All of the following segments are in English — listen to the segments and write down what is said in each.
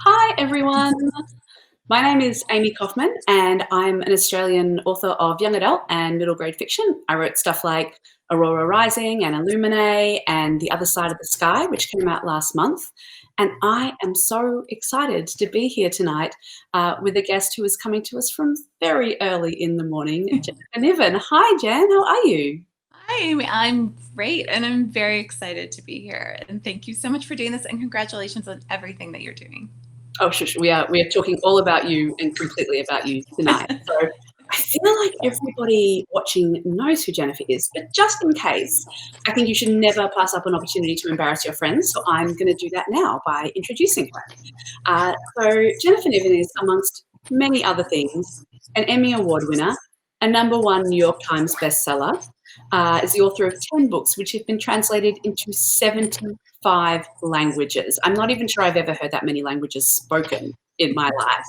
Hi, everyone. My name is Amie Kaufman, and I'm an Australian author of young adult and middle grade fiction. I wrote stuff like Aurora Rising and Illuminae and The Other Side of the Sky, which came out last month. And I am so excited to be here tonight with a guest who is coming to us from very early in the morning, Jennifer Niven. Hi, Jen. How are you? Hi, I'm great and I'm very excited to be here. And thank you so much for doing this and congratulations on everything that you're doing. Oh, shush. We are talking all about you and completely about you tonight. So I feel like everybody watching knows who Jennifer is, but just in case, I think you should never pass up an opportunity to embarrass your friends. So I'm going to do that now by introducing her. So Jennifer Niven is, amongst many other things, an Emmy Award winner, a #1 New York Times bestseller, is the author of 10 books, which have been translated into 75 languages. I'm not even sure I've ever heard that many languages spoken in my life.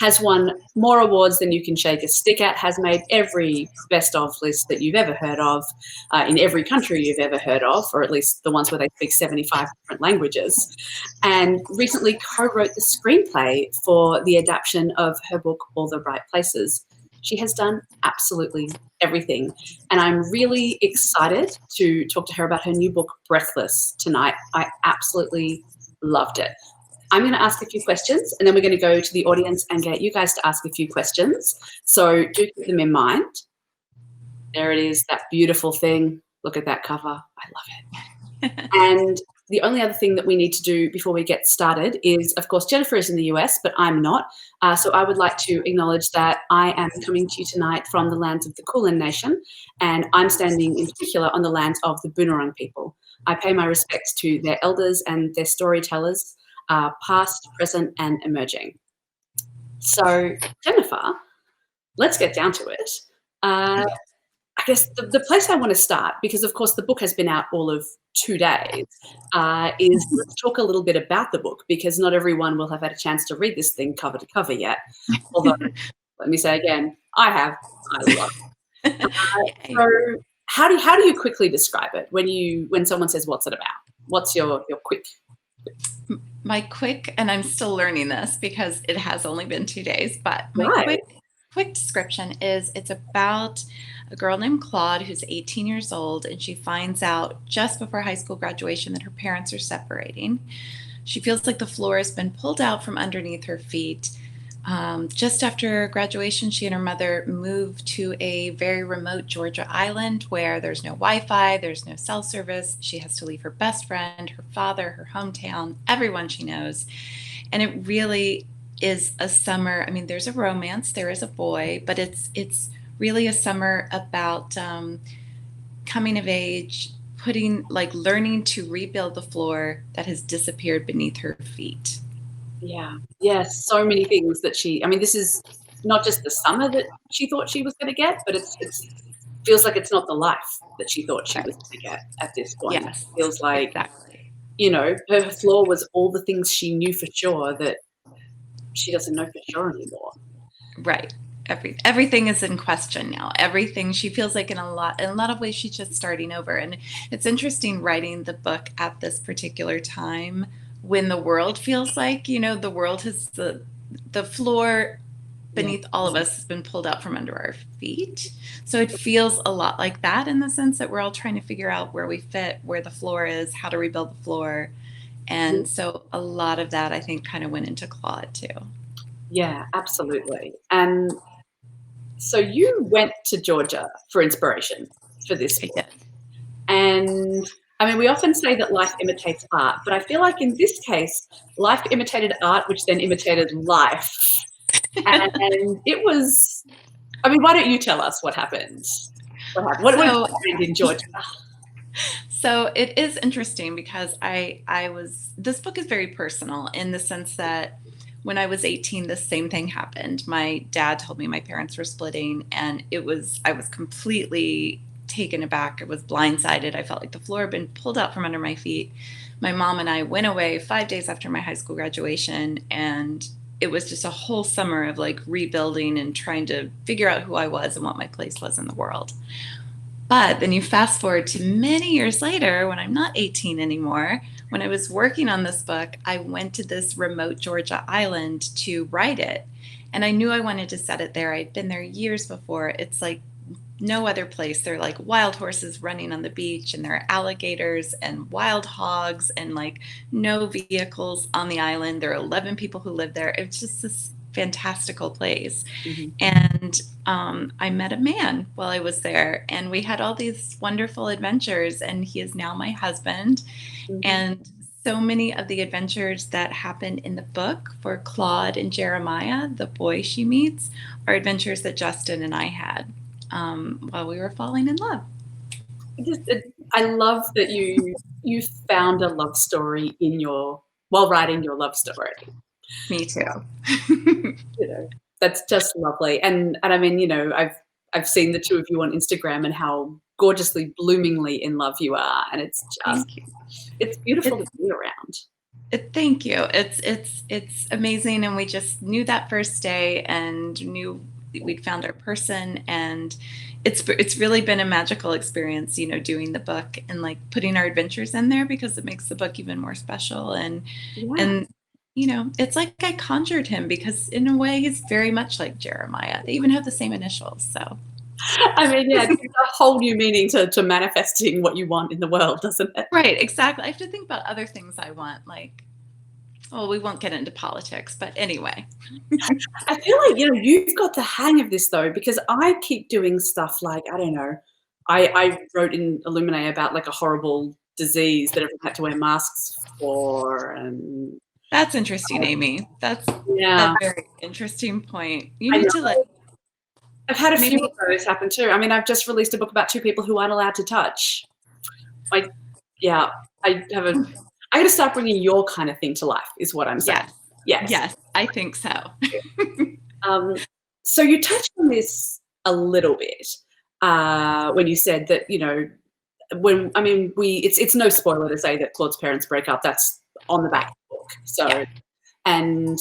Has won more awards than you can shake a stick at, has made every best of list that you've ever heard of, in every country you've ever heard of, or at least the ones where they speak 75 different languages, and recently co-wrote the screenplay for the adaptation of her book, All the Right Places. She has done absolutely everything. And I'm really excited to talk to her about her new book, Breathless, tonight. I absolutely loved it. I'm going to ask a few questions and then we're going to go to the audience and get you guys to ask a few questions. So do keep them in mind. There it is, that beautiful thing. Look at that cover. I love it. And the only other thing that we need to do before we get started is, of course, Jennifer is in the US, but I'm not. So I would like to acknowledge that I am coming to you tonight from the lands of the Kulin Nation, and I'm standing in particular on the lands of the Boonwurrung people. I pay my respects to their elders and their storytellers, past, present, and emerging. So, Jennifer, let's get down to it. I guess the place I want to start, because of course the book has been out all of 2 days, is let's talk a little bit about the book, because not everyone will have had a chance to read this thing cover to cover yet. Although, let me say again, I have. I love it. So, how do you quickly describe it when someone says, "What's it about?" What's your quick? My quick, and I'm still learning this because it has only been 2 days, but my Right. quick description is it's about a girl named Claude who's 18 years old, and she finds out just before high school graduation that her parents are separating. She feels like the floor has been pulled out from underneath her feet. Just after graduation, she and her mother moved to a very remote Georgia island where there's no Wi Fi, there's no cell service. She has to leave her best friend, her father, her hometown, everyone she knows. And it really is a summer. I mean, there's a romance, there is a boy, but it's really a summer about coming of age, putting like learning to rebuild the floor that has disappeared beneath her feet. Yeah. Yes. So many things that I mean, this is not just the summer that she thought she was going to get, but it's feels like it's not the life that she thought she was Correct. going to get at this point. It Yes, feels like, exactly. her flaw was all the things she knew for sure that she doesn't know for sure anymore. Right. Everything is in question now. Everything she feels like in a lot of ways she's just starting over. And it's interesting writing the book at this particular time when the world feels like, the world has the floor Yeah. beneath all of us has been pulled out from under our feet. So it feels a lot like that in the sense that we're all trying to figure out where we fit, where the floor is, how to rebuild the floor. And so a lot of that I think kind of went into Claude too. Yeah, absolutely. And so you went to Georgia for inspiration for this I book. did. And I mean, we often say that life imitates art, but I feel like in this case, life imitated art, which then imitated life. And it was, I mean, why don't you tell us what happened? What So happened in Georgia? So it is interesting because this book is very personal in the sense that when I was 18, the same thing happened. My dad told me my parents were splitting, and I was completely taken aback. I was blindsided. I felt like the floor had been pulled out from under my feet. My mom and I went away 5 days after my high school graduation, and it was just a whole summer of like rebuilding and trying to figure out who I was and what my place was in the world. But then you fast forward to many years later when I'm not 18 anymore, when I was working on this book, I went to this remote Georgia island to write it. And I knew I wanted to set it there. I'd been there years before. It's like no other place. There are like wild horses running on the beach, and there are alligators and wild hogs, and like no vehicles on the island. There are 11 people who live there. It's just this fantastical place. Mhm. And I met a man while I was there, and we had all these wonderful adventures. And he is now my husband. Mhm. And so many of the adventures that happen in the book for Claude and Jeremiah, the boy she meets, are adventures that Justin and I had while we were falling in love. I love that you found a love story while writing your love story. Me too. You know, that's just lovely. And I mean, I've seen the two of you on Instagram and how gorgeously, bloomingly in love you are, and Thank you. it's beautiful to It, be around. thank you. It's amazing, and we just knew that first day and knew we'd found our person, and it's really been a magical experience, doing the book and like putting our adventures in there, because it makes the book even more special. And Yeah. and it's like I conjured him, because in a way he's very much like Jeremiah. They even have the same initials. So I mean, yeah, it's a whole new meaning to manifesting what you want in the world, doesn't it? right, exactly. I have to think about other things I want, like, well, we won't get into politics, but anyway. I feel like, you've got the hang of this though, because I keep doing stuff like, I don't know, I wrote in Illuminate about like a horrible disease that everyone had to wear masks for, and That's interesting, Amie. That's a yeah, very interesting point. You I need to know. I've had a few maybe of those happen too. I mean, I've just released a book about two people who aren't allowed to touch. Like, yeah, I have a. I got to start bringing your kind of thing to life, is what I'm saying. yes, Yes. yes, I think so. Um, so you touched on this a little bit when you said that when I mean it's no spoiler to say that Claude's parents break up. That's on the back Right. of the book. So Yeah. and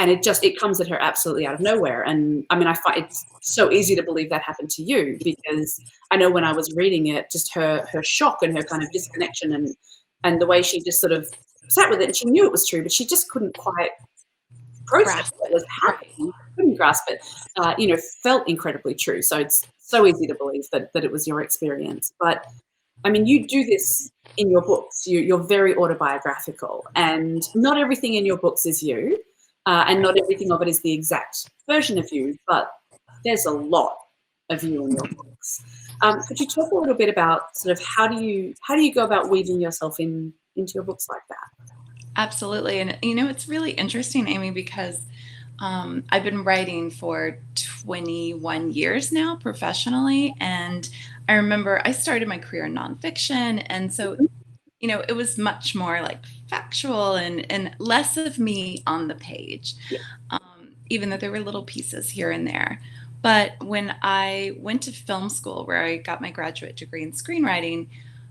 it comes at her absolutely out of nowhere. And I mean, I find it's so easy to believe that happened to you, because I know when I was reading it, just her shock and her kind of disconnection, and the way she just sort of sat with it, and she knew it was true, but she just couldn't quite process Grasp what it. was Right. happening, couldn't grasp it, felt incredibly true. So it's so easy to believe that it was your experience. But I mean, you do this in your books. You're very autobiographical, and not everything in your books is you, and not everything of it is the exact version of you, but there's a lot of you in your books. Could you talk a little bit about sort of how do you go about weaving yourself into your books like that? Absolutely. And it's really interesting, Amie, because I've been writing for 21 years now professionally. And I remember I started my career in nonfiction. And so, it was much more like factual and less of me on the page, Yeah. even though there were little pieces here and there. But when I went to film school, where I got my graduate degree in screenwriting,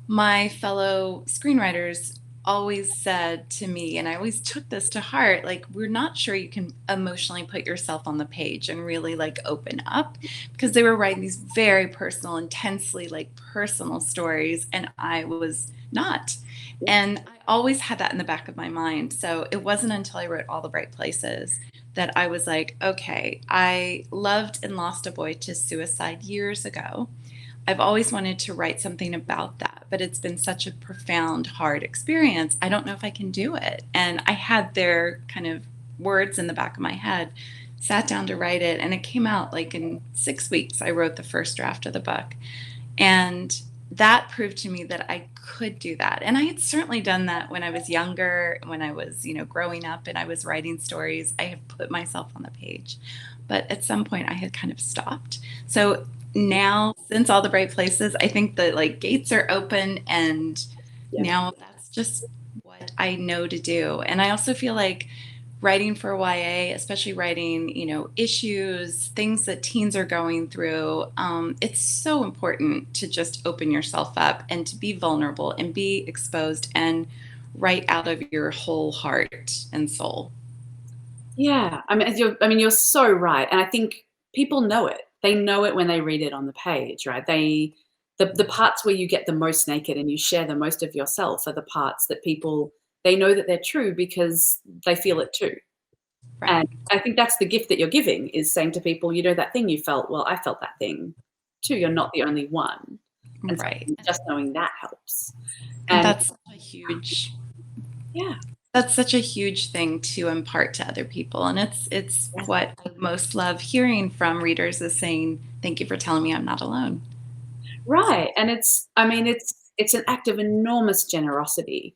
my fellow screenwriters always said to me, and I always took this to heart, like, we're not sure you can emotionally put yourself on the page and really like open up, because they were writing these very personal, intensely like personal stories, and I was not. And I always had that in the back of my mind. So it wasn't until I wrote All the Bright Places that I was like, okay, I loved and lost a boy to suicide years ago. I've always wanted to write something about that, but it's been such a profound, hard experience. I don't know if I can do it. And I had their kind of words in the back of my head, sat down to write it, and it came out like in 6 weeks. I wrote the first draft of the book. And that proved to me that I could do that. And I had certainly done that when I was younger, when I was, growing up and I was writing stories. I have put myself on the page. But at some point I had kind of stopped. So now, since All the Bright Places, I think the like gates are open, and Yeah. now that's just what I know to do. And I also feel like writing for YA, especially writing, issues, things that teens are going through, it's so important to just open yourself up and to be vulnerable and be exposed and write out of your whole heart and soul. Yeah, I mean, you're so right, and I think people know it. They know it when they read it on the page, right? The parts where you get the most naked and you share the most of yourself are the parts that people they know that they're true because they feel it too. Right. And I think that's the gift that you're giving, is saying to people, you know, that thing you felt, well, I felt that thing too. You're not the only one. And so Right. just knowing that helps. And And yeah, that's such a huge thing to impart to other people. And it's yeah. what I most love hearing from readers, is saying, thank you for telling me I'm not alone. Right. And it's an act of enormous generosity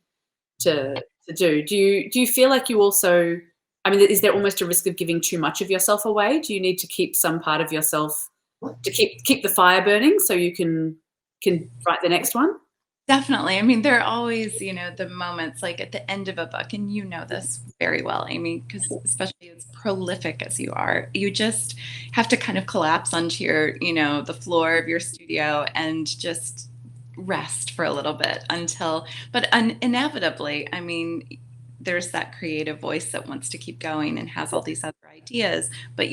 to do. Do you feel like you also, I mean, is there almost a risk of giving too much of yourself away? Do you need to keep some part of yourself to keep the fire burning so you can write the next one? Definitely. I mean, there are always, the moments like at the end of a book, and you know this very well, Amie, because especially as prolific as you are, you just have to kind of collapse onto the floor of your studio and just rest for a little bit but inevitably, I mean, there's that creative voice that wants to keep going and has all these other ideas. But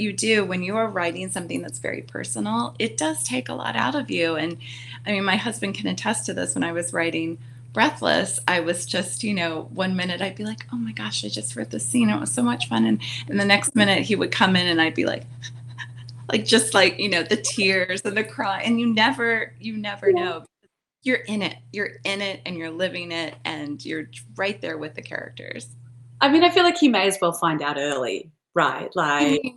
when you are writing something that's very personal, it does take a lot out of you. And I mean, my husband can attest to this. When I was writing Breathless, I was just, 1 minute I'd be like, oh my gosh, I just wrote this scene. It was so much fun. And the next minute he would come in and I'd be like, just like, the tears and the cry. And you never know. You're in it and you're living it and you're right there with the characters. I mean, I feel like he may as well find out early, right? I Like, mean,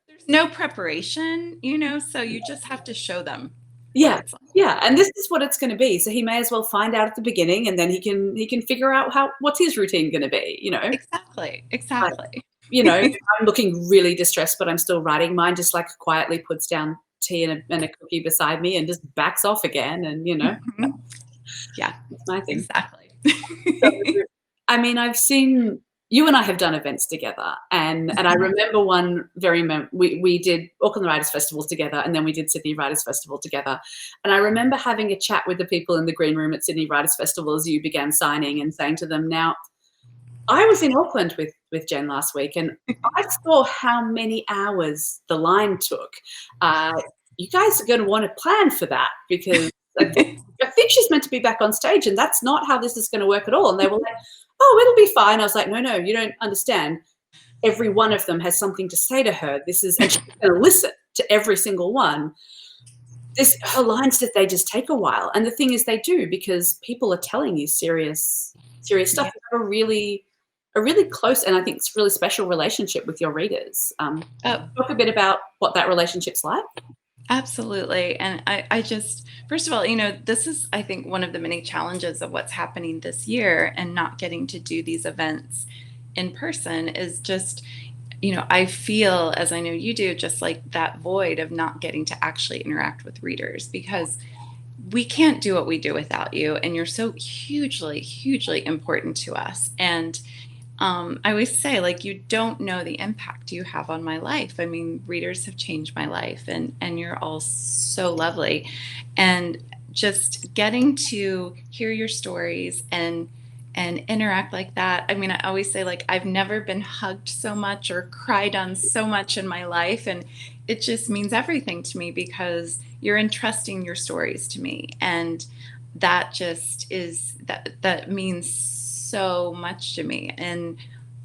there's no preparation, so you just have to show them what yeah, it's like. yeah, and this is what it's gonna be, so he may as well find out at the beginning, and then he can figure out what's his routine gonna be, you know? Exactly. Like, Exactly. I'm looking really distressed, but I'm still writing. Mine just, like, quietly puts down tea and a cookie beside me and just backs off again, and, Mhm. Yeah, it's my thing. exactly. So, I mean, I've seen you and I have done events together, and I remember one we did Auckland Writers Festival together, and then we did Sydney Writers Festival together, and I remember having a chat with the people in the green room at Sydney Writers Festival as you began signing and saying to them, now, I was in Auckland with Jen last week, and I saw how many hours the line took. You guys are gonna wanna plan for that because I think she's meant to be back on stage, and that's not how this is gonna work at all. And they were like, "Oh, it'll be fine." I was like, "No, no, you don't understand. Every one of them has something to say to her. And she's gonna listen to every single one." Her lines, that they just take a while. And the thing is, they do, because people are telling you serious stuff. Yeah. You have a really close, and I think it's really special relationship with your readers. Oh, Talk a bit about what that relationship's like. absolutely. And I just, first of all, this is, I think, one of the many challenges of what's happening this year and not getting to do these events in person is just, I feel, as I know you do, just like that void of not getting to actually interact with readers, because we can't do what we do without you. And you're so hugely, hugely important to us. And I always say, like, you don't know the impact you have on my life. I mean, readers have changed my life, and you're all so lovely. And just getting to hear your stories and interact like that. I mean, I always say, like, I've never been hugged so much or cried on so much in my life, and it just means everything to me because you're entrusting your stories to me, and that just is that means so much to me. And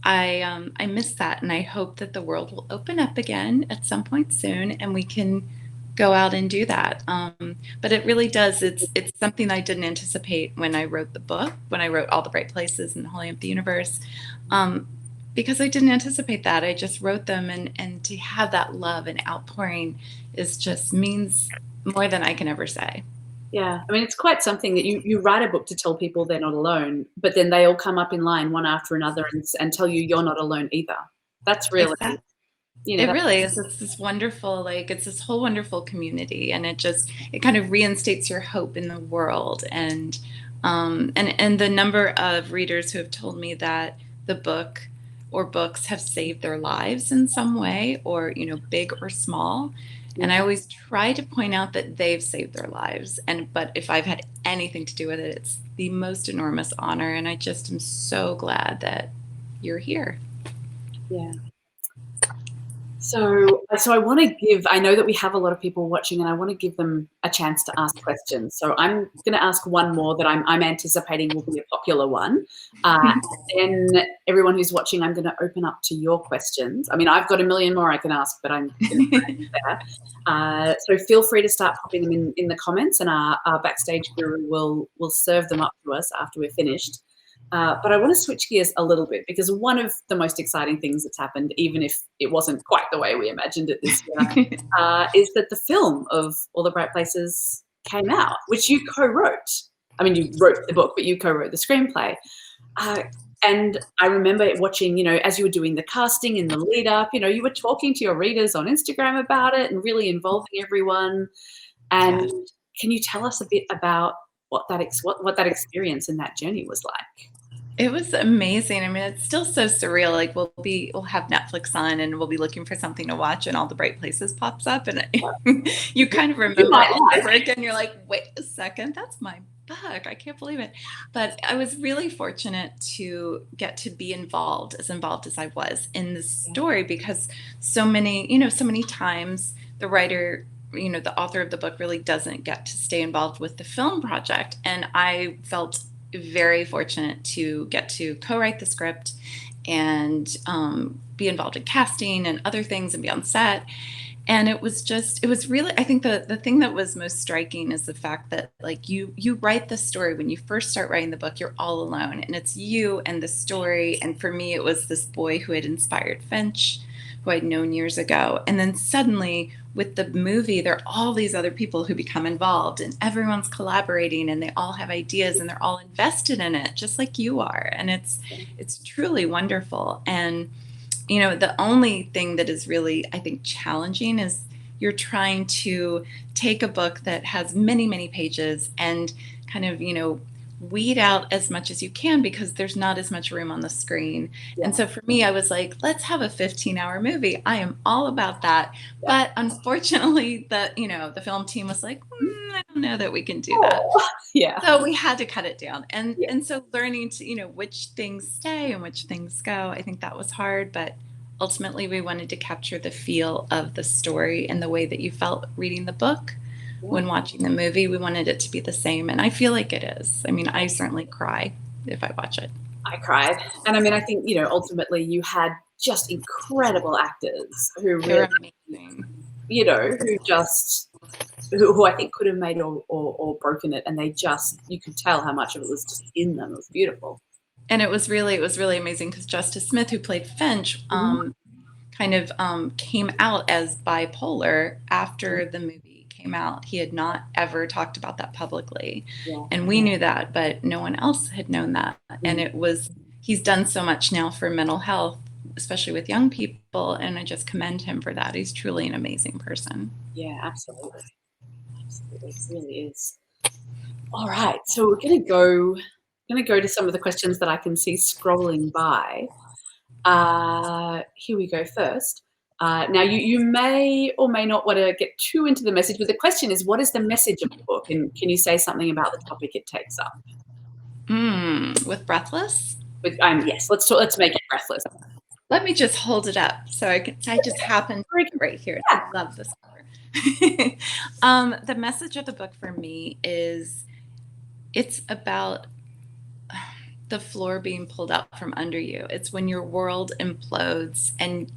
I miss that, and I hope that the world will open up again at some point soon, and we can go out and do that. But it really does. It's something I didn't anticipate when I wrote the book, when I wrote All the Bright Places and Holy Up the Universe, um, because I didn't anticipate that. I just wrote them, and to have that love and outpouring is just means more than I can ever say. Yeah, I mean, it's quite something that you write a book to tell people they're not alone, but then they all come up in line one after another and tell you you're not alone either. That's really, Exactly. you know, It that, really is. It's this wonderful, like, it's this whole wonderful community, and it kind of reinstates your hope in the world. And the number of readers who have told me that the book or books have saved their lives in some way, or, big or small. And I always try to point out that they've saved their lives. But if I've had anything to do with it, it's the most enormous honor. And I just am so glad that you're here. yeah. So I want to give, I know that we have a lot of people watching, and I want to give them a chance to ask questions. So I'm going to ask one more that I'm anticipating will be a popular one. And then everyone who's watching, I'm going to open up to your questions. I mean, I've got a million more I can ask, but I'm going to there. So feel free to start popping them in the comments, and our backstage guru will serve them up to us after we're finished. But I want to switch gears a little bit, because one of the most exciting things that's happened, even if it wasn't quite the way we imagined it this year, is that the film of All the Bright Places came out, which you co-wrote. I mean, you wrote the book, but you co-wrote the screenplay. And I remember watching, as you were doing the casting and the lead up, you were talking to your readers on Instagram about it and really involving everyone. And can you tell us a bit about what that experience and that journey was like? It was amazing. I mean, it's still so surreal. Like we'll have Netflix on and we'll be looking for something to watch, and All the Bright Places pops up, and you kind of remember it all over again. You're like, wait a second, that's my book. I can't believe it. But I was really fortunate to get to be involved as I was in this story, because so many times the writer, the author of the book really doesn't get to stay involved with the film project. And I felt very fortunate to get to co-write the script and be involved in casting and other things and be on set. And it was really, I think the thing that was most striking is the fact that, like, you write the story. When you first start writing the book, you're all alone, and it's you and the story. And for me, it was this boy who had inspired Finch, who I'd known years ago. And then suddenly with the movie, there are all these other people who become involved, and everyone's collaborating, and they all have ideas, and they're all invested in it, just like you are. And it's truly wonderful. And, the only thing that is really, I think, challenging is you're trying to take a book that has many, many pages and kind of, weed out as much as you can, because there's not as much room on the screen. Yeah. And so for me, I was like, let's have a 15-hour movie. I am all about that. Yeah. But unfortunately, the film team was like, I don't know that we can do that. Yeah. So we had to cut it down. And so learning to, which things stay and which things go, I think that was hard. But ultimately, we wanted to capture the feel of the story and the way that you felt reading the book. When watching the movie, we wanted it to be the same, and I feel like it is. I mean, I certainly cry if I watch it. I cried, and I mean, I think ultimately you had just incredible actors who really, amazing. Who I think could have made or broken it, and you could tell how much of it was just in them. It was beautiful, and it was really amazing, because Justice Smith, who played Finch, kind of came out as bipolar after the movie came out. He had not ever talked about that publicly. Yeah. And we knew that, but no one else had known that. And he's done so much now for mental health, especially with young people. And I just commend him for that. He's truly an amazing person. Yeah, absolutely. Absolutely. It really is. All right. So we're going to go to some of the questions that I can see scrolling by. Here we go first. Now, you may or may not want to get too into the message, but the question is, what is the message of the book? And can you say something about the topic it takes up? With Breathless? Yes, let's make it Breathless. Let me just hold it up so I just happened right here. Yeah. I love this cover. The message of the book for me is, it's about the floor being pulled out from under you. It's when your world implodes and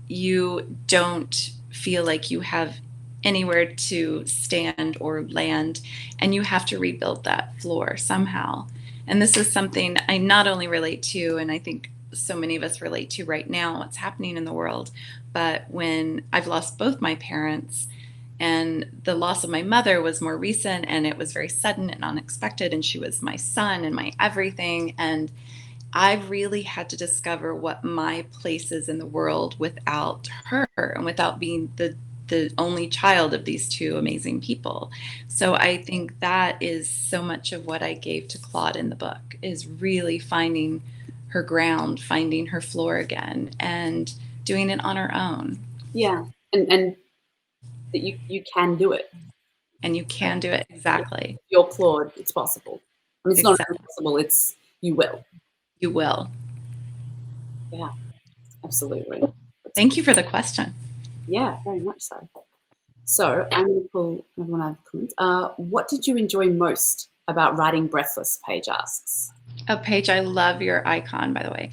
you don't feel like you have anywhere to stand or land, and you have to rebuild that floor somehow. And this is something I not only relate to, and I think so many of us relate to right now, what's happening in the world, but when I've lost both my parents, and the loss of my mother was more recent, and it was very sudden and unexpected, and she was my son and my everything. And I've really had to discover what my place is in the world without her, and without being the only child of these two amazing people. So I think that is so much of what I gave to Claude in the book, is really finding her ground, finding her floor again, and doing it on her own. Yeah, and that you can do it. And you can do it, exactly. You're Claude, it's possible. I mean, it's not impossible, it's you will. You will. Yeah, absolutely. Thank you for the question. Yeah, very much so. So I'm going to pull another one out of the comments. What did you enjoy most about writing Breathless? Paige asks. Oh, Paige, I love your icon, by the way.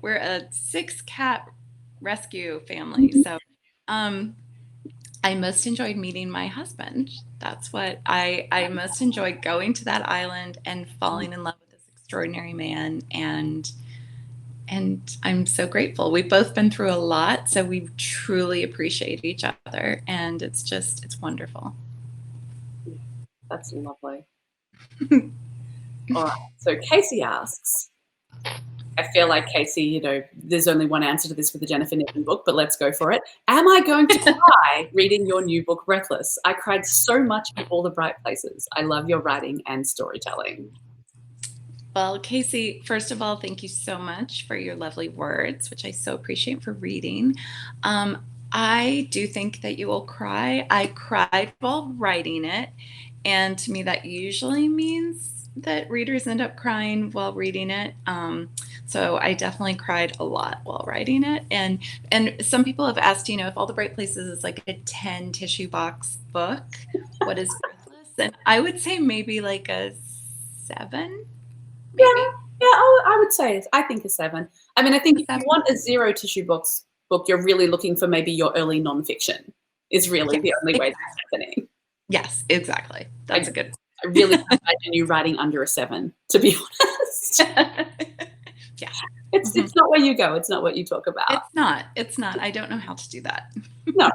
We're a 6-cat rescue family. So I most enjoyed meeting my husband. That's what I most enjoyed, going to that island and falling in love with this extraordinary man. And I'm so grateful. We've both been through a lot, so we truly appreciate each other. And it's wonderful. That's lovely. All right. So Casey asks, I feel like Casey, you know, there's only one answer to this for the Jennifer Niven book, but let's go for it. Am I going to cry reading your new book, Breathless? I cried so much in all the bright places. I love your writing and storytelling. Well, Casey, first of all, thank you so much for your lovely words, which I so appreciate for reading. I do think that you will cry. I cried while writing it, and to me, that usually means that readers end up crying while reading it. So I definitely cried a lot while writing it. And some people have asked, you know, if All the Bright Places is like a 10 tissue box book, what is Breathless? And I would say maybe like a 7. Maybe. Yeah, I would say I think a 7. I mean, I think if you want a 0 tissue box book, you're really looking for maybe your early nonfiction is really the only way that's happening. Yes, exactly. That's a good. I really can't imagine you writing under a 7, to be honest. Yeah. It's not where you go. It's not what you talk about. It's not. I don't know how to do that. No.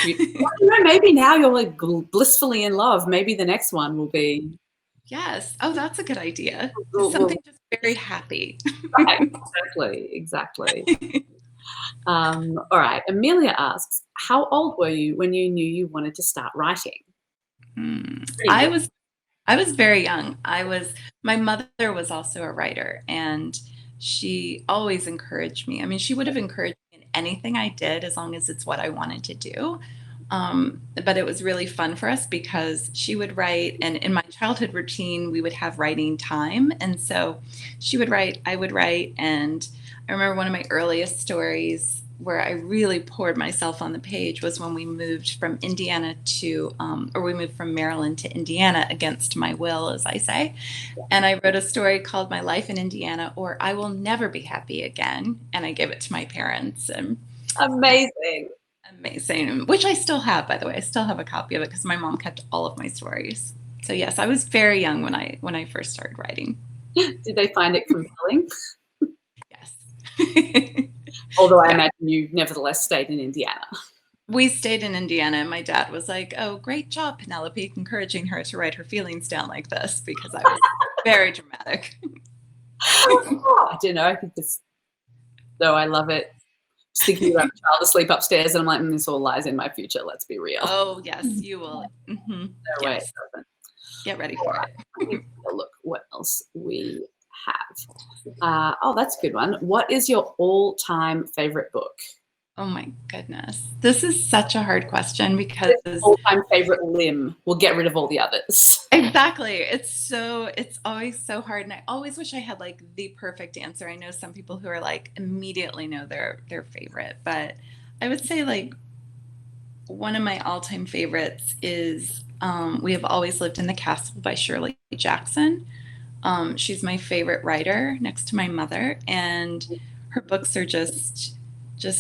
You know, maybe now you're like blissfully in love. Maybe the next one will be. Yes. Oh, that's a good idea. Something just very happy. Right. Exactly. All right. Amelia asks, how old were you when you knew you wanted to start writing? I was very young. My mother was also a writer, and she always encouraged me. I mean, she would have encouraged me in anything I did as long as it's what I wanted to do. But it was really fun for us because she would write, and in my childhood routine, we would have writing time. And so she would write, I would write. And I remember one of my earliest stories where I really poured myself on the page was when we moved from Indiana we moved from Maryland to Indiana against my will, as I say. And I wrote a story called My Life in Indiana, or I Will Never Be Happy Again. And I gave it to my parents. And amazing, which I still have, by the way. I still have a copy of it because my mom kept all of my stories. So yes, I was very young when I first started writing. Did they find it compelling? Yes. Although I imagine you nevertheless stayed in Indiana. We stayed in Indiana, and my dad was like, "Oh, great job, Penelope," encouraging her to write her feelings down like this because I was very dramatic. I don't know. I think though I love it. Just thinking about a child asleep upstairs, and I'm like, this all lies in my future. Let's be real. Oh yes, you will. No way it doesn't. Get ready for it. Look what else we have. Oh, that's a good one. What is your all-time favorite book? Oh my goodness. This is such a hard question because all-time favorite limb. We'll get rid of all the others. Exactly. It's always so hard. And I always wish I had like the perfect answer. I know some people who are like immediately know their favorite, but I would say like one of my all-time favorites is We Have Always Lived in the Castle by Shirley Jackson. She's my favorite writer next to my mother, and her books are just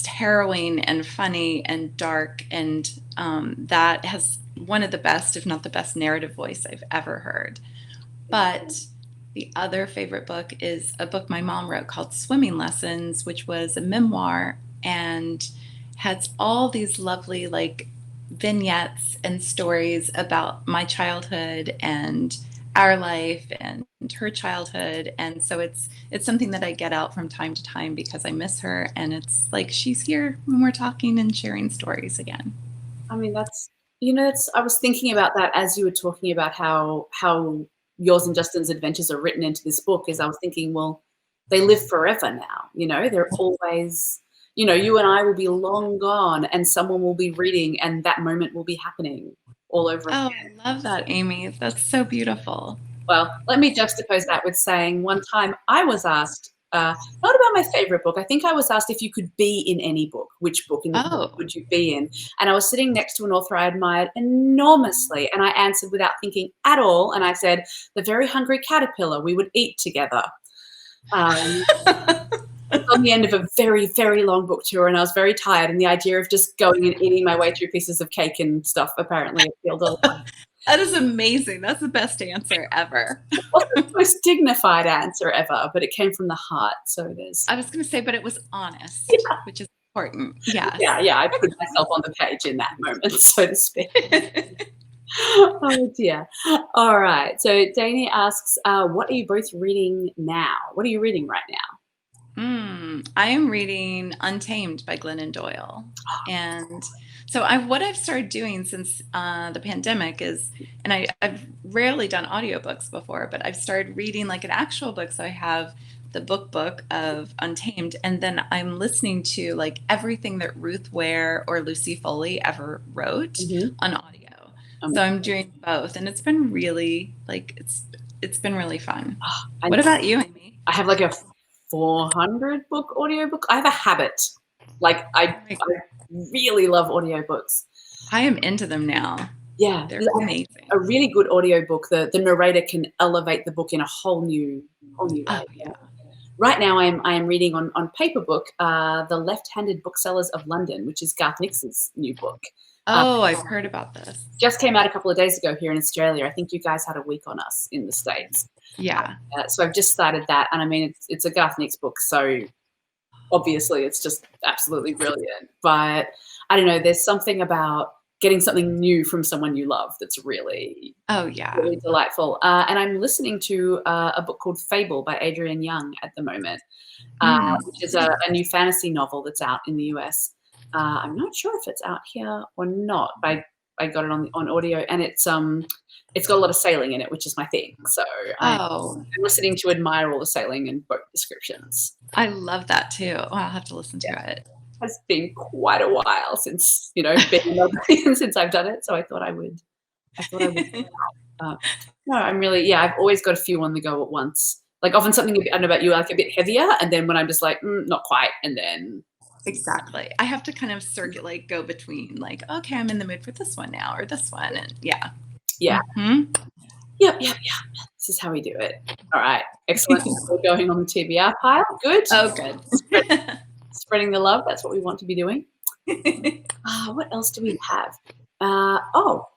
harrowing and funny and dark, and that has one of the best, if not the best, narrative voice I've ever heard. But the other favorite book is a book my mom wrote called Swimming Lessons, which was a memoir and has all these lovely like vignettes and stories about my childhood and our life and her childhood. And so it's something that I get out from time to time because I miss her, and it's like she's here when we're talking and sharing stories again. I mean, I was thinking about that as you were talking about how yours and Justin's adventures are written into this book, as I was thinking, well, they live forever now, you know, they're always, you know, you and I will be long gone and someone will be reading and that moment will be happening all over again. Oh, I love that, Amy. That's so beautiful. Well, let me juxtapose that with saying one time I was asked not about my favorite book. I think I was asked if you could be in any book, which book in the book would you be in? And I was sitting next to an author I admired enormously, and I answered without thinking at all, and I said, The Very Hungry Caterpillar, we would eat together. It's on the end of a very, very long book tour, and I was very tired, and the idea of just going and eating my way through pieces of cake and stuff apparently appealed a lot. That is amazing. That's the best answer ever. It wasn't the most dignified answer ever, but it came from the heart. So there's. I was going to say, but it was honest, which is important. Yes. Yeah. I put myself on the page in that moment, so to speak. Oh dear. All right. So Dani asks, what are you both reading now? What are you reading right now? I am reading Untamed by Glennon Doyle. And so what I've started doing since the pandemic is, and I've rarely done audiobooks before, but I've started reading like an actual book. So I have the book of Untamed, and then I'm listening to like everything that Ruth Ware or Lucy Foley ever wrote on audio. So I'm doing both, and it's been really it's been really fun. What about you, Amie? I have like a 400 book audiobook. I have a habit. Like I really love audiobooks. I am into them now. Yeah. They're amazing. A really good audiobook, the narrator can elevate the book in a whole new way. Oh, yeah. Right now I am reading on paperbook The Left-Handed Booksellers of London, which is Garth Nix's new book. Oh, I've heard about this. Just came out a couple of days ago here in Australia. I think you guys had a week on us in the States. Yeah. So I've just started that, and I mean it's a Garth Nix book, so obviously it's just absolutely brilliant. But I don't know, there's something about getting something new from someone you love that's really really delightful. And I'm listening to a book called Fable by Adrienne Young at the moment, which is a new fantasy novel that's out in the US. I'm not sure if it's out here or not, but I got it on audio, and it's got a lot of sailing in it, which is my thing. So I'm listening to admire all the sailing and boat descriptions. I love that too. Oh, I'll have to listen to it. It's been quite a while since since I've done it, so I thought I would. No, I'm really I've always got a few on the go at once. Like often something I don't know about you, like a bit heavier, and then when I'm just like not quite, and then. Exactly. I have to kind of circulate, go between like, okay, I'm in the mood for this one now or this one. And yeah. Yep. This is how we do it. All right. Excellent. We're going on the TBR pile. Good. Oh, good. Spreading the love. That's what we want to be doing. What else do we have?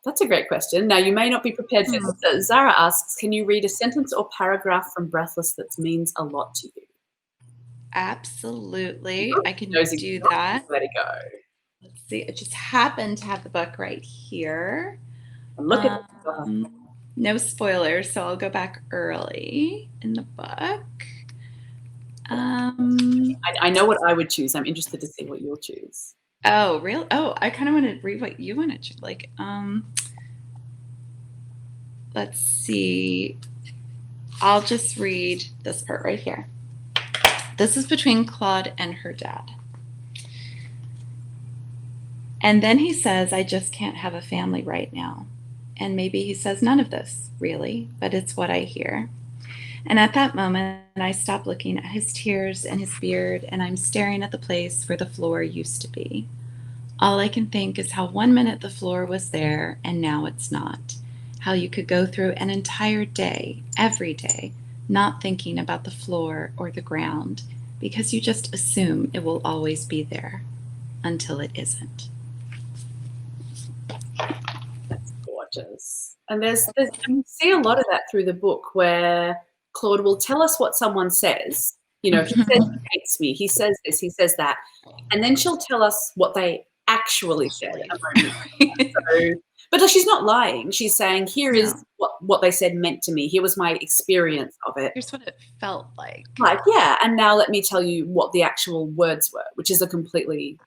That's a great question. Now, you may not be prepared for this. Zara asks, can you read a sentence or paragraph from Breathless that means a lot to you? Absolutely. I can do that. Let it go. Let's see. I just happen to have the book right here. Look at no spoilers, so I'll go back early in the book. I know what I would choose. I'm interested to see what you'll choose. Oh, really? Oh, I kind of want to read what you want to choose. Like, let's see. I'll just read this part right here. This is between Claude and her dad. And then he says, I just can't have a family right now. And maybe he says none of this, really, but it's what I hear. And at that moment, I stop looking at his tears and his beard, and I'm staring at the place where the floor used to be. All I can think is how 1 minute the floor was there, and now it's not. How you could go through an entire day, every day, not thinking about the floor or the ground, because you just assume it will always be there until it isn't. That's gorgeous. And there's you see a lot of that through the book where Claude will tell us what someone says. You know, he says he hates me, he says this, he says that, and then she'll tell us what they actually said in a moment. But she's not lying. She's saying, here is what they said meant to me. Here was my experience of it. Here's what it felt like. Like, and now let me tell you what the actual words were, which is a completely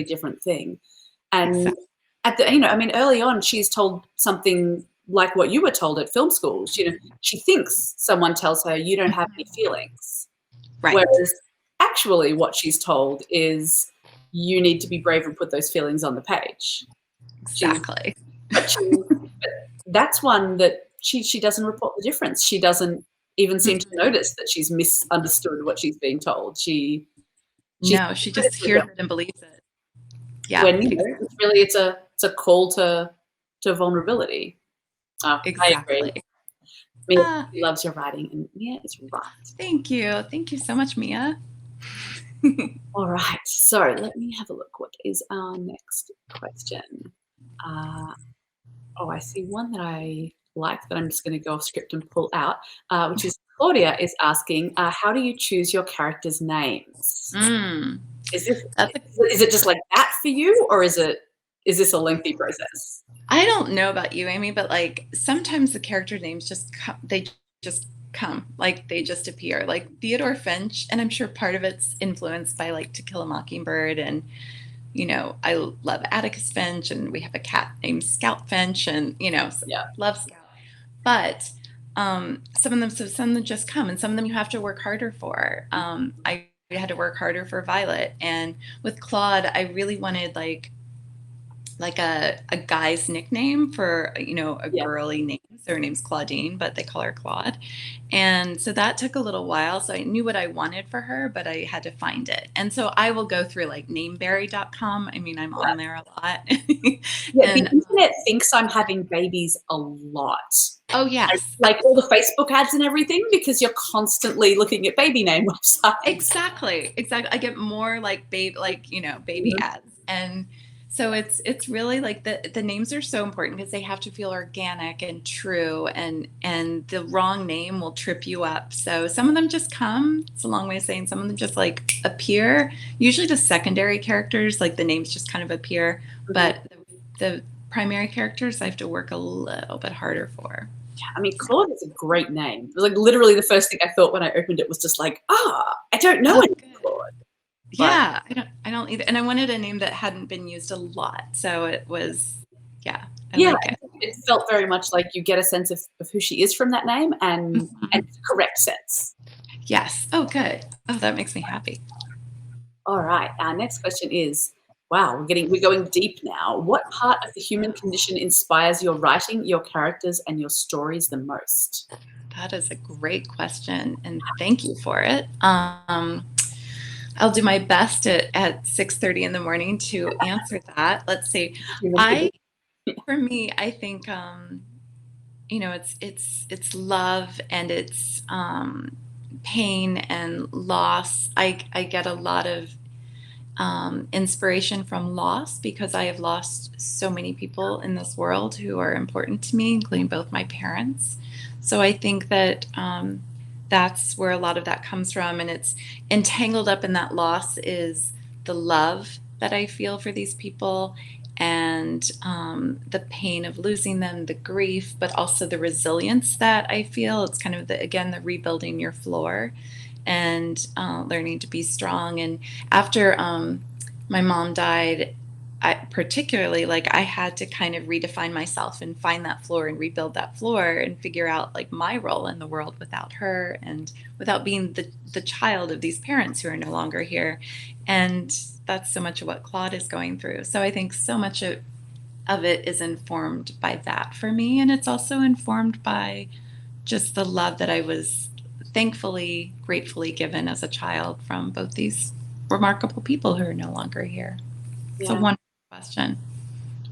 different thing. And at the, I mean, early on, she's told something like what you were told at film school. She thinks someone tells her, you don't have any feelings. Right. Whereas actually what she's told is you need to be brave and put those feelings on the page. Exactly. But that's one that she doesn't report the difference. She doesn't even seem to notice that she's misunderstood what she's being told. She's No, she just hears it and believes it. Yeah. When it's really it's a call to vulnerability. Exactly. I agree. Mia loves your writing, and Mia is right. Thank you. Thank you so much, Mia. All right. So let me have a look. What is our next question? I see one that I like that I'm just going to go off script and pull out, which is Claudia is asking, how do you choose your characters' names? Is it just like that for you, or is this a lengthy process? I don't know about you, Amy, but like sometimes the character names just come, they just appear. Like Theodore Finch, and I'm sure part of it's influenced by like To Kill a Mockingbird, and I love Atticus Finch, and we have a cat named Scout Finch, and love Scout. But some of them just come, and some of them you have to work harder for. I had to work harder for Violet, and with Claude, I really wanted like a guy's nickname for a girly name. So her name's Claudine, but they call her Claude, and so that took a little while. So I knew what I wanted for her, but I had to find it. And so I will go through like nameberry.com. I mean, I'm on there a lot. And the internet thinks I'm having babies a lot. Oh yes, like all the Facebook ads and everything, because you're constantly looking at baby name websites. Exactly. I get more like baby ads, and so it's really like the names are so important because they have to feel organic and true, and the wrong name will trip you up. So some of them just come. It's a long way of saying some of them just like appear. Usually the secondary characters, like the names just kind of appear, but the primary characters I have to work a little bit harder for. Yeah, I mean, Claude is a great name. It was like literally the first thing I thought when I opened it was just like, I don't know any Claude. Yeah, I don't either. And I wanted a name that hadn't been used a lot. So it was, I like it. It felt very much like you get a sense of who she is from that name, and correct sense. Yes. Oh, good. Oh, that makes me happy. All right. Our next question is, wow, we're going deep now. What part of the human condition inspires your writing, your characters, and your stories the most? That is a great question, and thank you for it. I'll do my best at 6:30 in the morning to answer that. Let's see. For me, I think it's love, and it's pain and loss. I get a lot of inspiration from loss because I have lost so many people in this world who are important to me, including both my parents. So I think that that's where a lot of that comes from, and it's entangled up in that loss is the love that I feel for these people, and the pain of losing them, the grief, but also the resilience that I feel. It's kind of the rebuilding your floor, and learning to be strong. And after my mom died, I had to kind of redefine myself and find that floor and rebuild that floor and figure out like my role in the world without her, and without being the child of these parents who are no longer here. And that's so much of what Claude is going through. So I think so much of it is informed by that for me. And it's also informed by just the love that I was thankfully, gratefully given as a child from both these remarkable people who are no longer here. It's a wonderful question.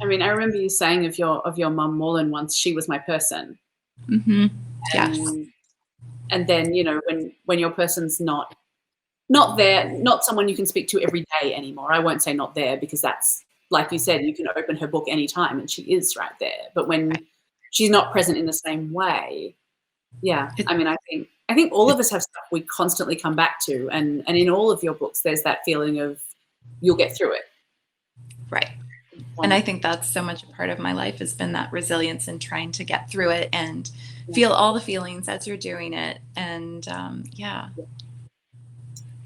I mean, I remember you saying of your mum more than once, she was my person. Mm-hmm. Yes. And then, when your person's not there, not someone you can speak to every day anymore. I won't say not there, because that's, like you said, you can open her book anytime and she is right there. But when she's not present in the same way, I mean, I think all of us have stuff we constantly come back to, and in all of your books, there's that feeling of you'll get through it. Right. And I think that's so much a part of my life has been that resilience and trying to get through it and feel all the feelings as you're doing it. And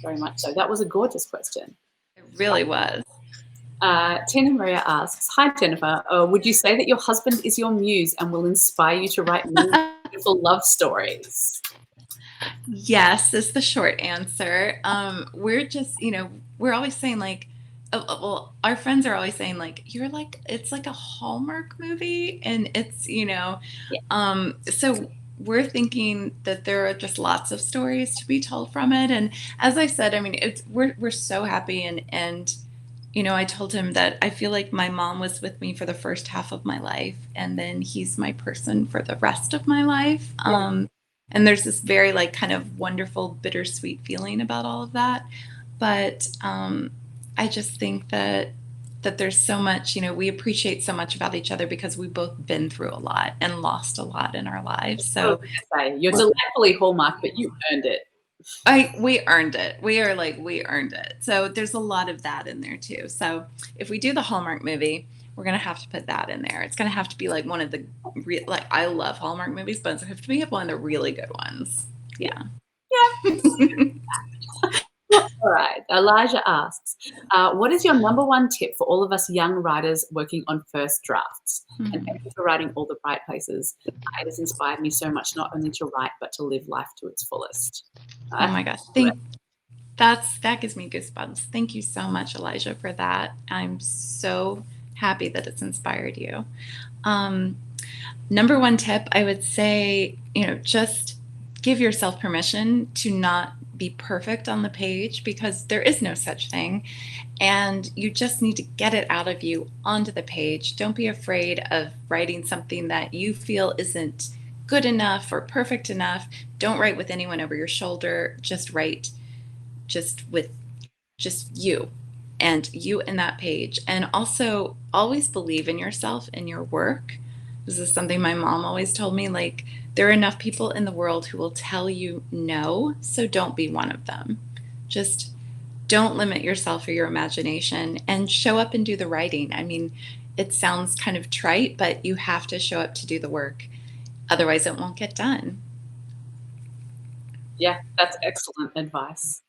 very much so. That was a gorgeous question. It really was. Tina Maria asks, hi, Jennifer. Would you say that your husband is your muse and will inspire you to write more beautiful love stories? Yes, is the short answer. We're just, we're always saying like, our friends are always saying like, it's like a Hallmark movie, and it's, so we're thinking that there are just lots of stories to be told from it. And as I said, I mean, we're so happy. And I told him that I feel like my mom was with me for the first half of my life, and then he's my person for the rest of my life. And there's this very like kind of wonderful, bittersweet feeling about all of that. But I just think that there's so much, we appreciate so much about each other because we've both been through a lot and lost a lot in our lives. So you're delightfully Hallmark, but you earned it. We earned it. We earned it. So there's a lot of that in there too. So if we do the Hallmark movie, we're going to have to put that in there. It's going to have to be like one of the I love Hallmark movies, but it's going to have to be one of the really good ones. Yeah. All right. Elijah asks, what is your number one tip for all of us young writers working on first drafts? And thank you for writing All the Bright Places. It has inspired me so much, not only to write, but to live life to its fullest. Oh my gosh. That gives me goosebumps. Thank you so much, Elijah, for that. I'm so happy that it's inspired you. Number one tip, I would say, just give yourself permission to not be perfect on the page, because there is no such thing. And you just need to get it out of you onto the page. Don't be afraid of writing something that you feel isn't good enough or perfect enough. Don't write with anyone over your shoulder. Just write with you and that page. And also always believe in yourself and your work. This is something my mom always told me, like, there are enough people in the world who will tell you no, so don't be one of them. Just don't limit yourself or your imagination, and show up and do the writing. I mean, it sounds kind of trite, but you have to show up to do the work. Otherwise, it won't get done. Yeah, that's excellent advice.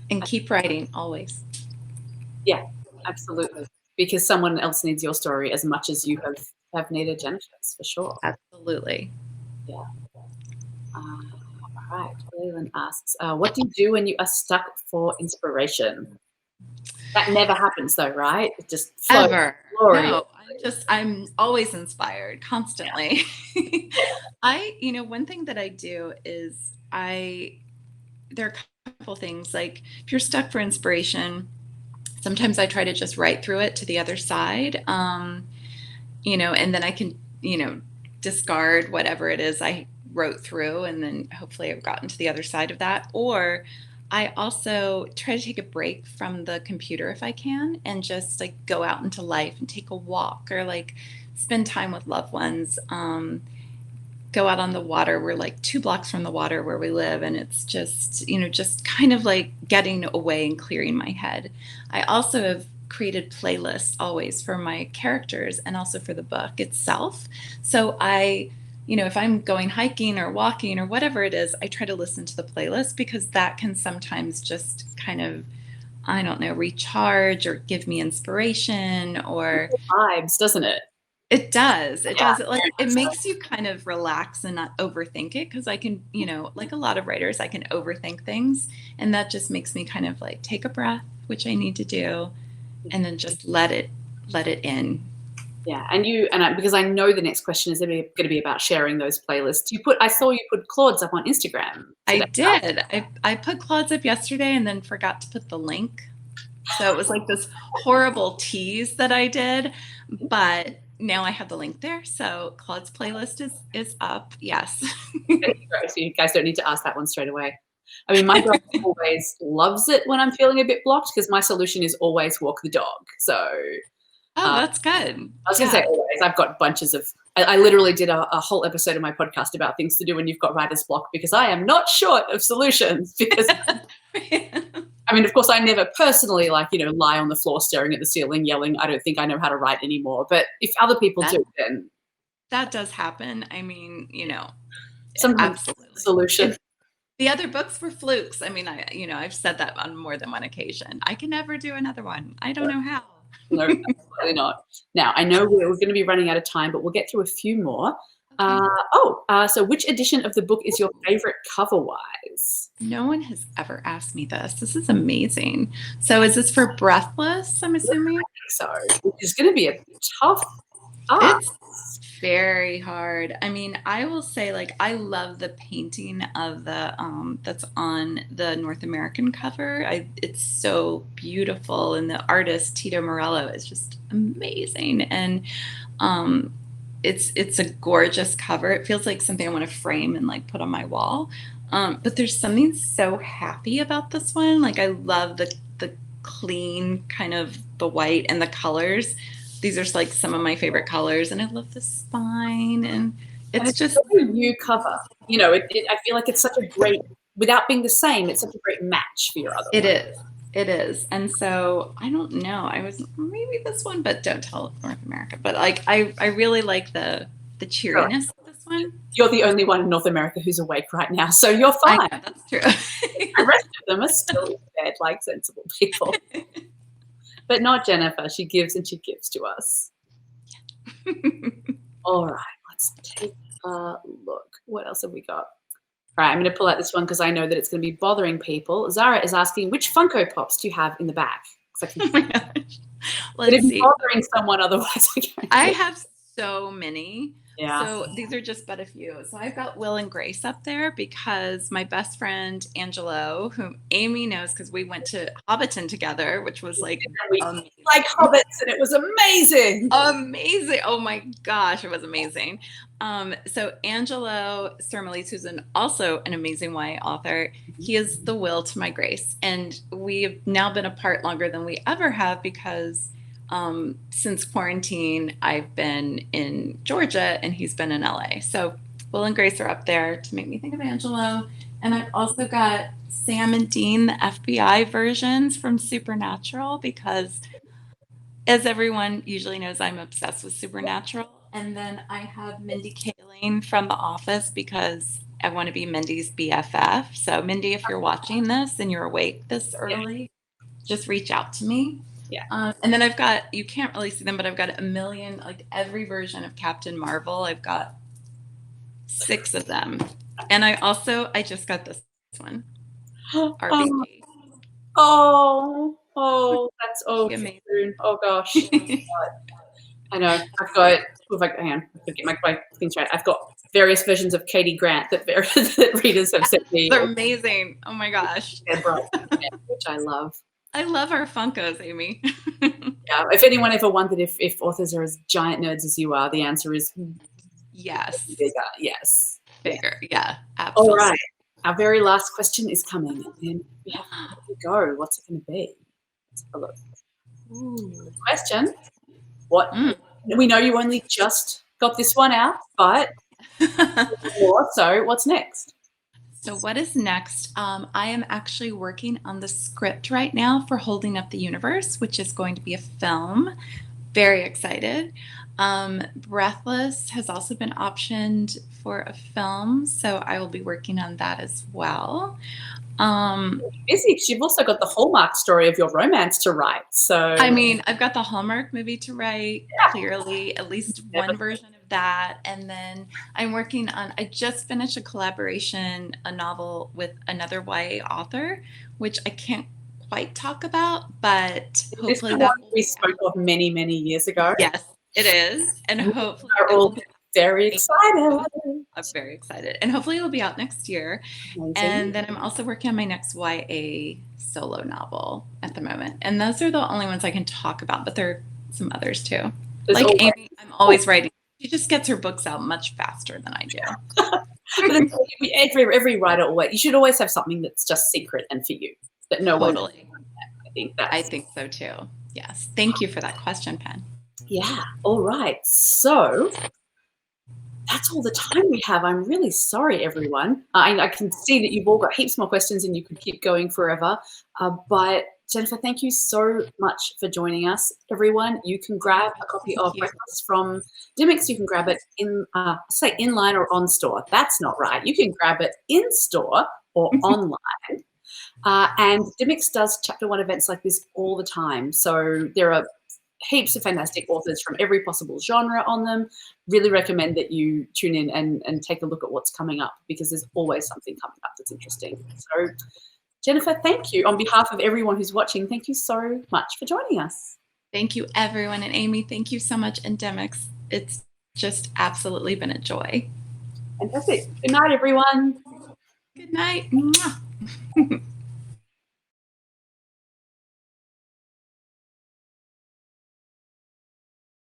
And keep writing, always. Yeah, absolutely. Because someone else needs your story as much as you have needed Jennifer's, for sure. Absolutely. Yeah. All right. Leland asks, what do you do when you are stuck for inspiration? That never happens though, right? It just flows. Ever. No, I'm always inspired constantly. One thing that I do is there are a couple things, like if you're stuck for inspiration, sometimes I try to just write through it to the other side, and then I can, discard whatever it is I wrote through, and then hopefully I've gotten to the other side of that. Or I also try to take a break from the computer if I can, and just like go out into life and take a walk, or like spend time with loved ones. Go out on the water. We're like 2 blocks from the water where we live, and it's just, just kind of like getting away and clearing my head. I also have created playlists always for my characters and also for the book itself. So if I'm going hiking or walking or whatever it is, I try to listen to the playlist, because that can sometimes just kind of, I don't know, recharge or give me inspiration, or vibes, doesn't it? It does. It does. It makes you kind of relax and not overthink it, because I can, like a lot of writers, I can overthink things, and that just makes me kind of like take a breath, which I need to do, and then just let it in. Yeah, and because I know the next question is going to be about sharing those playlists. I saw you put Claude's up on Instagram today. I did. I put Claude's up yesterday and then forgot to put the link. So it was like this horrible tease that I did, but now I have the link there. So Claude's playlist is up. Yes. So you guys don't need to ask that one straight away. I mean, my dog always loves it when I'm feeling a bit blocked, because my solution is always walk the dog. So that's good. I was going to say always. I've got bunches of. I literally did a whole episode of my podcast about things to do when you've got writer's block, because I am not short of solutions. Because I mean, of course, I never personally lie on the floor staring at the ceiling yelling, I don't think I know how to write anymore. But if other people do, then that does happen. I mean, sometimes absolutely. Solution. The other books were flukes. I mean, I've said that on more than one occasion. I can never do another one. I don't know how. No, absolutely not. Now, I know we're going to be running out of time, but we'll get through a few more. Okay. So which edition of the book is your favorite cover-wise? No one has ever asked me this. This is amazing. So is this for Breathless, I'm assuming? I think so. Which is going to be a tough Ah, It's very hard. I mean, I will say, like, I love the painting of the that's on the North American cover. It's so beautiful, and the artist Tito Morello is just amazing. And um, it's a gorgeous cover. It feels like something I want to frame and like put on my wall. But there's something so happy about this one. Like, I love the clean kind of the white and the colors. These are like some of my favorite colors, and I love the spine, and and it's it's just a very new cover. You know, I feel like it's such a great, without being the same, it's such a great match for your other it one. is. It is. And so I don't know. I was maybe this one, but don't tell North America. But like I really like the All right. cheeriness of this one. You're the only one in North America who's awake right now, so you're I fine. know that's true. The rest of them are still in bed like sensible people. But not Jennifer. She gives and she gives to us. All right, let's take a look. What else have we got? All right, I'm going to pull out this one because I know that it's going to be bothering people. Zara is asking, which Funko Pops do you have in the back? Oh my gosh. It'd Let's be see. bothering someone otherwise. I have so many. Yeah. So these are just but a few. So I've got Will and Grace up there because my best friend Angelo, whom Amie knows because we went to Hobbiton together, which was like like Hobbits, and it was amazing. Amazing. Oh my gosh, it was amazing. So Angelo Sermales, who's also an amazing YA author, he is the Will to my Grace. And we've now been apart longer than we ever have because since quarantine, I've been in Georgia and he's been in LA. So Will and Grace are up there to make me think of Angelo. And I've also got Sam and Dean, the FBI versions from Supernatural, because as everyone usually knows, I'm obsessed with Supernatural. And then I have Mindy Kaling from The Office because I want to be Mindy's BFF. So, Mindy, if you're watching this and you're awake this early, just reach out to me. Yeah. And then I've got, you can't really see them, but I've got a million, like every version of Captain Marvel. I've got 6 of them. And I just got this one, RPG. Oh, that's amazing. Oh gosh. I know. I've got, hang on, I get my things right. I've got various versions of Katie Grant that readers have sent me. They're amazing. Oh my gosh. Which I love. I love our Funkos, Amie. Yeah. If anyone ever wondered if authors are as giant nerds as you are, the answer is yes. Bigger. Yes. Bigger. Yeah. Absolutely. All right. Our very last question is coming, and we have to go. What's it going to be? Let's have a look. Ooh. Question. What? We know you only just got this one out, but so what's next? So what is next? I am actually working on the script right now for Holding Up the Universe, which is going to be a film. Very excited. Breathless has also been optioned for a film, so I will be working on that as well. Busy. You've also got the Hallmark story of your romance to write. So I mean, I've got the Hallmark movie to write, clearly, at least one version of that. And then I'm working on, I just finished a collaboration, a novel with another YA author, which I can't quite talk about, but hopefully that we spoke of many, many years ago. Yes, it is. And hopefully we're all very excited. I'm very excited. And hopefully it'll be out next year. Amazing. And then I'm also working on my next YA solo novel at the moment. And those are the only ones I can talk about, but there are some others too. Like Amie, I'm always writing. She just gets her books out much faster than I do. every writer always, you should always have something that's just secret and for you that no one. I think so too. Yes. Thank you for that question, Pen. Yeah. All right. So that's all the time we have. I'm really sorry, everyone. I can see that you've all got heaps more questions and you could keep going forever. But Jennifer, thank you so much for joining us. Everyone, you can grab a copy of Breathless from Dymocks. You can grab it in, say inline or on store. That's not right. You can grab it in store or online. And Dymocks does chapter 1 events like this all the time. So there are heaps of fantastic authors from every possible genre on them. Really recommend that you tune in and take a look at what's coming up because there's always something coming up that's interesting. So Jennifer, thank you. On behalf of everyone who's watching, thank you so much for joining us. Thank you, everyone. And Amie, thank you so much. And Dymocks, It's just absolutely been a joy. Fantastic. Good night, everyone. Good night. Mwah.